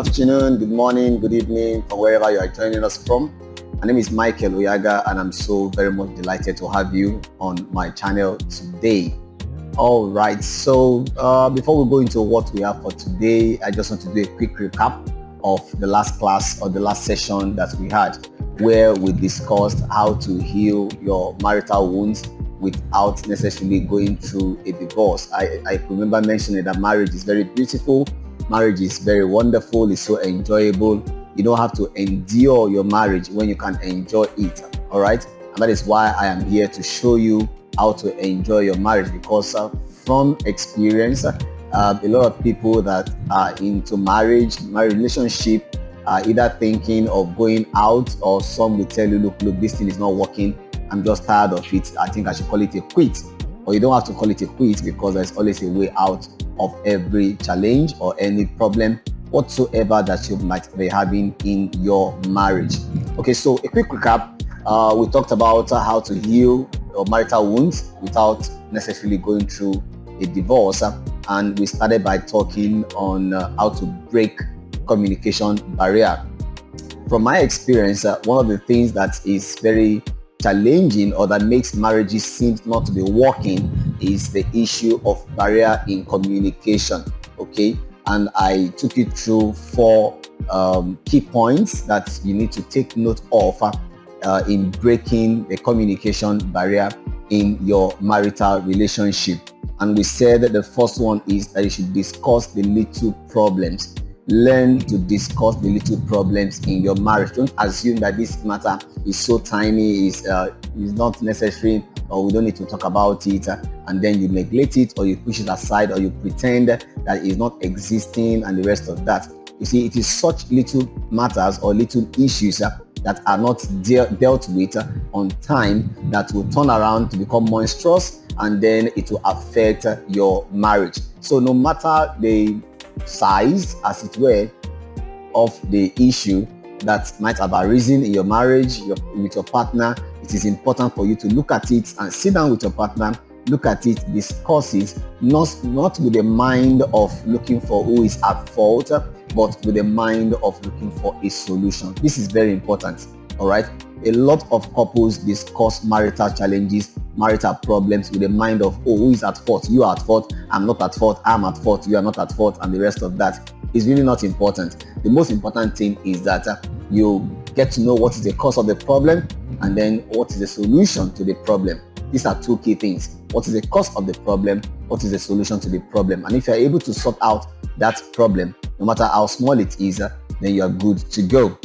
afternoon, good morning, good evening, from wherever you are joining us from. My name is Michael Oyagha, and I'm so very much delighted to have you on my channel today. All right, so before we go into what we have for today, I just want to do a quick recap of the last class or the last session that we had, where we discussed how to heal your marital wounds without necessarily going through a divorce. I remember mentioning that marriage is very beautiful. Marriage is very wonderful. It's so enjoyable. You don't have to endure your marriage when you can enjoy it. All right. And that is why I am here to show you how to enjoy your marriage, because from experience, a lot of people that are into marriage relationship are either thinking of going out, or some will tell you, look, this thing is not working. I'm just tired of it. I think I should call it a quit. Or you don't have to call it a quit, because there's always a way out of every challenge or any problem whatsoever that you might be having in your marriage. Okay, so a quick recap. We talked about how to heal your marital wounds without necessarily going through a divorce. And we started by talking on how to break communication barrier. From my experience, one of the things that is very challenging, or that makes marriages seem not to be working, is the issue of barrier in communication. Okay, and I took you through 4 key points that you need to take note of in breaking the communication barrier in your marital relationship. And we said that the first one is that you should discuss the little problems. Learn to discuss the little problems in your marriage. Don't assume that this matter is so tiny, is not necessary, or we don't need to talk about it, and then you neglect it, or you push it aside, or you pretend that it is not existing, and the rest of that. You see, it is such little matters or little issues that are not dealt with on time that will turn around to become monstrous, and then it will affect your marriage. So no matter the size, as it were, of the issue that might have arisen in your marriage with your partner, it is important for you to look at it and sit down with your partner, look at it, discuss it, not with the mind of looking for who is at fault, but with the mind of looking for a solution. This is very important. All right. A lot of couples discuss marital challenges, marital problems with the mind of, oh, who is at fault? You are at fault. I'm not at fault. I'm at fault. You are not at fault. And the rest of that is really not important. The most important thing is that you get to know what is the cause of the problem, and then what is the solution to the problem. These are 2 key things. What is the cause of the problem? What is the solution to the problem? And if you're able to sort out that problem, no matter how small it is, then you are good to go.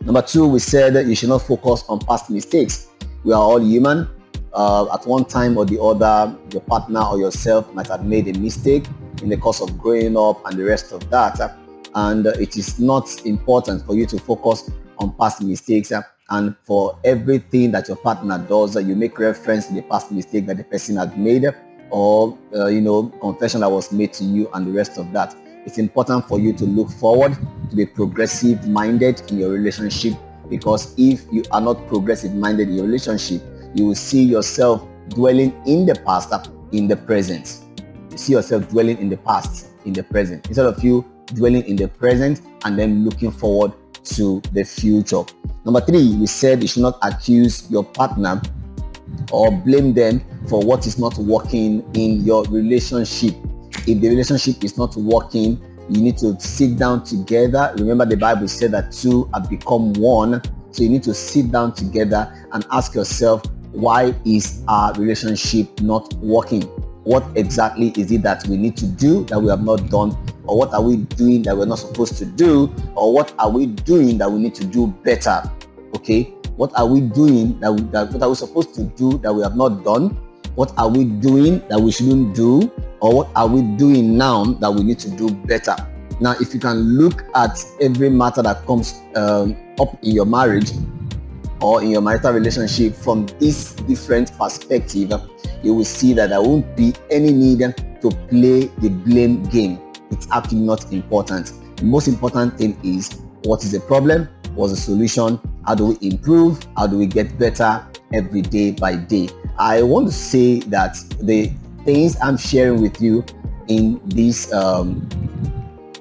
Number 2, we said that you should not focus on past mistakes. We are all human. At one time or the other, your partner or yourself might have made a mistake in the course of growing up and the rest of that. And it is not important for you to focus on past mistakes. And for everything that your partner does, you make reference to the past mistake that the person had made, or confession that was made to you and the rest of that. It's important for you to look forward, to be progressive minded in your relationship, because if you are not progressive minded in your relationship, you will see yourself dwelling in the past, in the present. You see yourself dwelling in the past, in the present, instead of you dwelling in the present and then looking forward to the future. Number 3, we said you should not accuse your partner or blame them for what is not working in your relationship. If the relationship is not working, you need to sit down together. Remember, the Bible said that 2 have become 1. So you need to sit down together and ask yourself, why is our relationship not working? What exactly is it that we need to do that we have not done? Or what are we doing that we're not supposed to do? Or what are we doing that we need to do better? Okay, what are we doing what are we supposed to do that we have not done? What are we doing that we shouldn't do? Or what are we doing now that we need to do better? Now, if you can look at every matter that comes up in your marriage or in your marital relationship from this different perspective, you will see that there won't be any need to play the blame game. It's actually not important. The most important thing is, what is the problem? What's the solution? How do we improve? How do we get better every day by day? I want to say that the things I'm sharing with you in this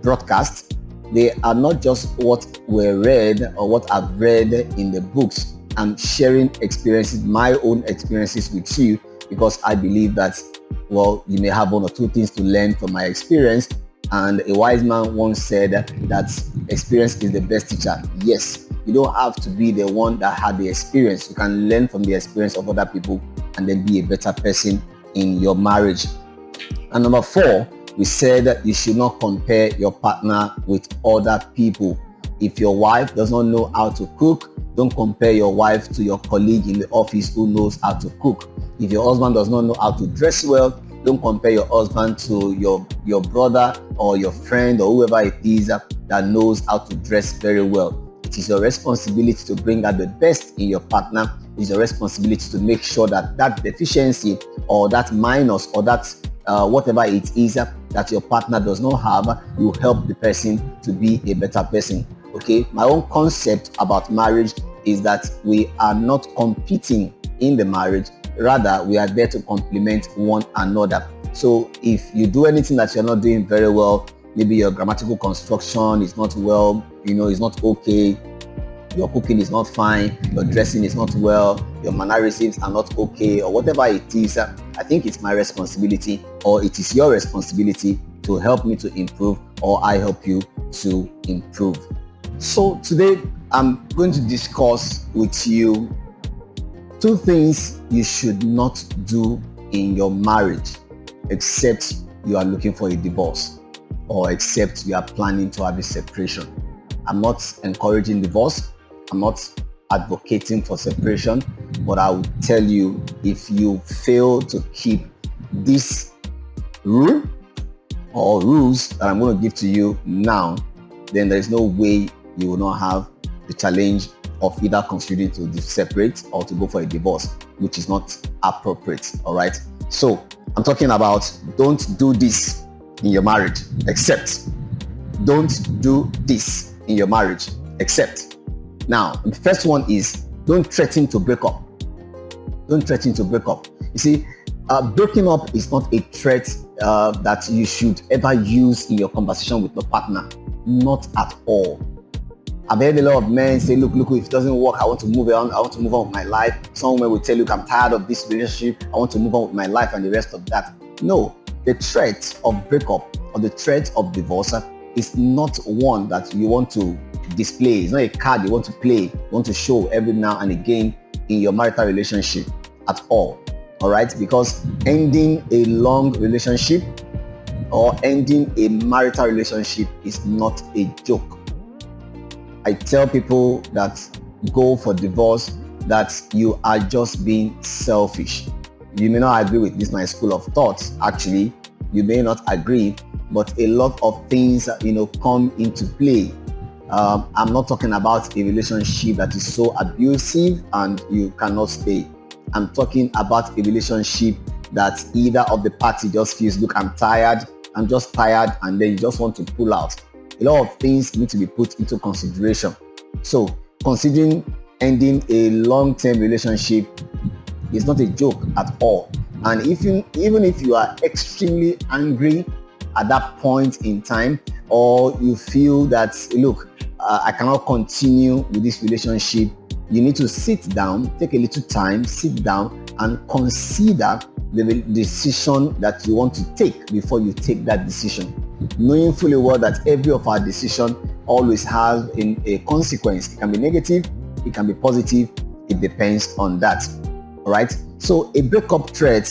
broadcast, They are not just what were read or what I've read in the books. I'm sharing experiences, my own experiences with you, because I believe that, well, you may have one or two things to learn from my experience. And a wise man once said that experience is the best teacher. Yes, you don't have to be the one that had the experience. You can learn from the experience of other people and then be a better person in your marriage. And number 4, we said that you should not compare your partner with other people. If your wife does not know how to cook, don't compare your wife to your colleague in the office who knows how to cook. If your husband does not know how to dress well, don't compare your husband to your brother or your friend or whoever it is that knows how to dress very well. It is your responsibility to bring out the best in your partner. It is your responsibility to make sure that that deficiency or that minus or that whatever it is that your partner does not have, you help the person to be a better person. Okay, my own concept about marriage is that we are not competing in the marriage. Rather, we are there to complement one another. So if you do anything that you're not doing very well, maybe your grammatical construction is not well, is not okay, your cooking is not fine, your dressing is not well, your mannerisms are not okay, or whatever it is, I think it's my responsibility, or it is your responsibility to help me to improve, or I help you to improve. So today I'm going to discuss with you 2 things you should not do in your marriage except you are looking for a divorce or except you are planning to have a separation. I'm not encouraging divorce. I'm not advocating for separation, but I will tell you, if you fail to keep this rule or rules that I'm going to give to you now, then there is no way you will not have the challenge of either considering to separate or to go for a divorce, which is not appropriate. All right. So I'm talking about don't do this in your marriage, except. Don't do this in your marriage, except. Now, the first one is don't threaten to break up. Don't threaten to break up. You see, breaking up is not a threat that you should ever use in your conversation with your partner. Not at all. I've heard a lot of men say, look, if it doesn't work, I want to move on. I want to move on with my life. Some women will tell you, I'm tired of this relationship. I want to move on with my life and the rest of that. No, the threat of breakup or the threat of divorce is not one that you want to display. It's not a card you want to play, you want to show every now and again in your marital relationship at all. All right? Because ending a long relationship or ending a marital relationship is not a joke. I tell people that go for divorce that you are just being selfish. You may not agree with this, my school of thought. Actually, you may not agree, but a lot of things, come into play. I'm not talking about a relationship that is so abusive and you cannot stay. I'm talking about a relationship that either of the party just feels, look, I'm just tired, and then you just want to pull out. A lot of things need to be put into consideration. So considering ending a long-term relationship is not a joke at all. And even if you are extremely angry at that point in time, or you feel that, look, I cannot continue with this relationship, you need to sit down, take a little time, sit down and consider the decision that you want to take before you take that decision. Knowing fully well that every of our decision always has a consequence. It can be negative, it can be positive, it depends on that. All right. So a breakup threat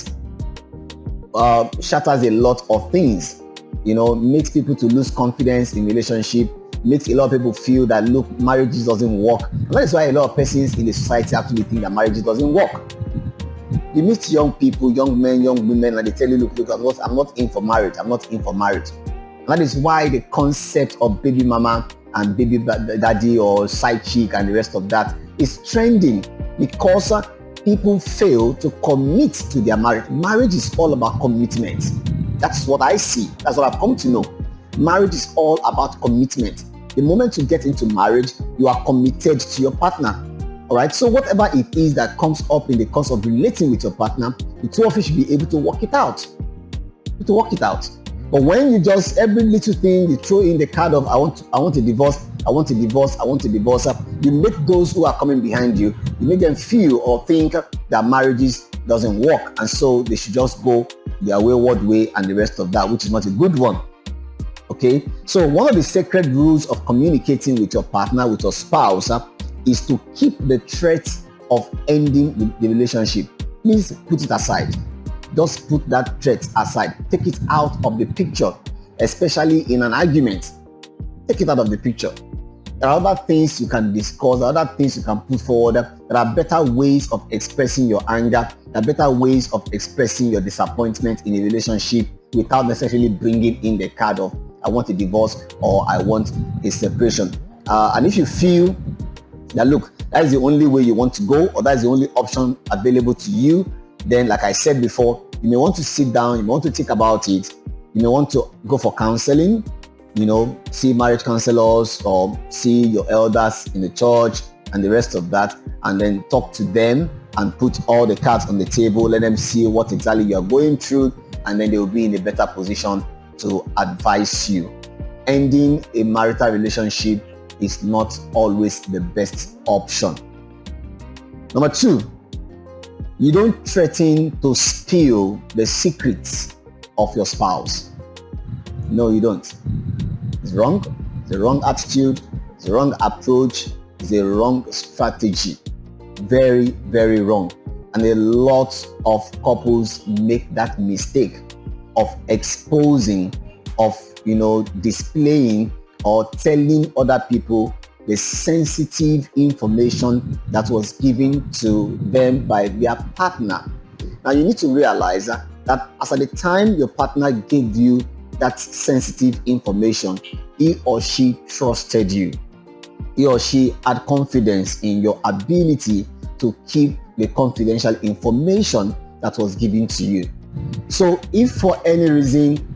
shatters a lot of things. Makes people to lose confidence in relationship, makes a lot of people feel that, look, marriage doesn't work. And that is why a lot of persons in the society actually think that marriage doesn't work. You meet young people, young men, young women, and they tell you, look, I'm not in for marriage. I'm not in for marriage. And that is why the concept of baby mama and baby daddy or side chick and the rest of that is trending, because people fail to commit to their marriage. Marriage is all about commitment. That's what I see. That's what I've come to know. Marriage is all about commitment. The moment you get into marriage, you are committed to your partner. All right. So whatever it is that comes up in the course of relating with your partner, the two of you should be able to work it out. But when you just, every little thing you throw in the card of I want a divorce, I want a divorce, I want a divorce, you make those who are coming behind you, you make them feel or think that marriages doesn't work, and so they should just go their wayward way and the rest of that, which is not a good one. Okay, so one of the sacred rules of communicating with your partner, with your spouse, is to keep the threat of ending the relationship. Please put it aside. Just put that threat aside. Take it out of the picture, especially in an argument. Take it out of the picture. There are other things you can discuss, there are other things you can put forward. There are better ways of expressing your anger. There are better ways of expressing your disappointment in a relationship without necessarily bringing in the card of I want a divorce or I want a separation. And if you feel that, look, that is the only way you want to go, or that is the only option available to you, then like I said before, you may want to sit down, you may want to think about it, you may want to go for counseling, see marriage counselors or see your elders in the church and the rest of that, and then talk to them and put all the cards on the table, let them see what exactly you're going through, and then they will be in a better position to advise you. Ending a marital relationship is not always the best option. Number 2, you don't threaten to spill the secrets of your spouse. No, you don't. It's wrong. It's a wrong attitude. It's a wrong approach. It's a wrong strategy. Very, very wrong. And a lot of couples make that mistake of exposing, of displaying or telling other people the sensitive information that was given to them by their partner. Now you need to realize that as at the time your partner gave you that sensitive information, he or she trusted you. He or she had confidence in your ability to keep the confidential information that was given to you. So if for any reason,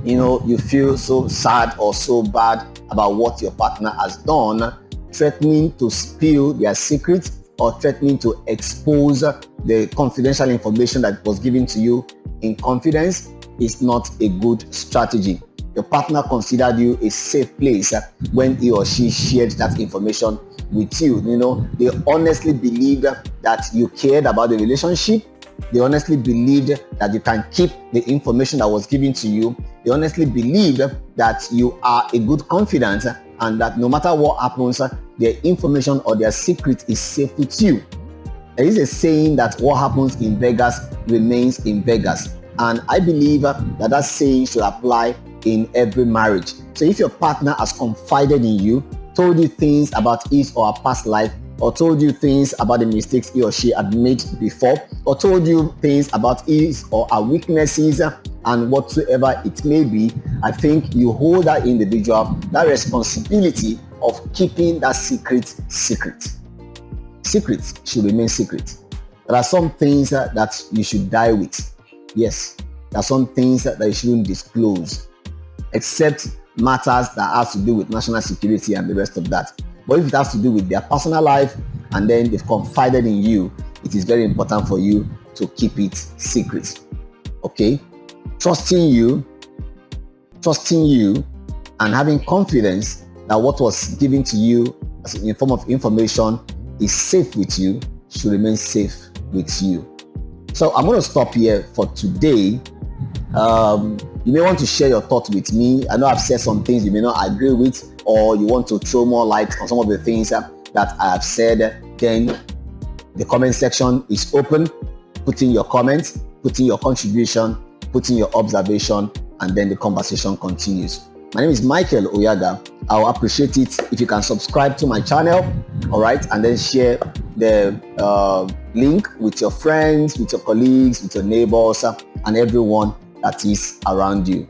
you feel so sad or so bad about what your partner has done, threatening to spill their secrets or threatening to expose the confidential information that was given to you in confidence is not a good strategy. Your partner considered you a safe place when he or she shared that information with you. They honestly believed that you cared about the relationship. They honestly believed that you can keep the information that was given to you. They honestly believed that you are a good confidant and that no matter what happens, their information or their secret is safe with you. There is a saying that what happens in Vegas remains in Vegas. And I believe that saying should apply in every marriage. So if your partner has confided in you, told you things about his or her past life, or told you things about the mistakes he or she had made before, or told you things about his or her weaknesses and whatsoever it may be, I think you hold that individual that responsibility of keeping that secret. Secrets should remain secret. There are some things that you should die with. Yes, there are some things that you shouldn't disclose, except matters that has to do with national security and the rest of that. But if it has to do with their personal life and then they've confided in you, it is very important for you to keep it secret. Okay? Trusting you and having confidence that what was given to you as in form of information is safe with you should remain safe with you. So I'm going to stop here for today. You may want to share your thoughts with me. I know I've said some things you may not agree with, or you want to throw more light on some of the things that I have said. Then the comment section is open. Put in your comments, put in your contribution, put in your observation, and then the conversation continues. My name is Michael Oyagha. I'll appreciate it if you can subscribe to my channel, all right, and then share the link with your friends, with your colleagues, with your neighbors, and everyone that is around you.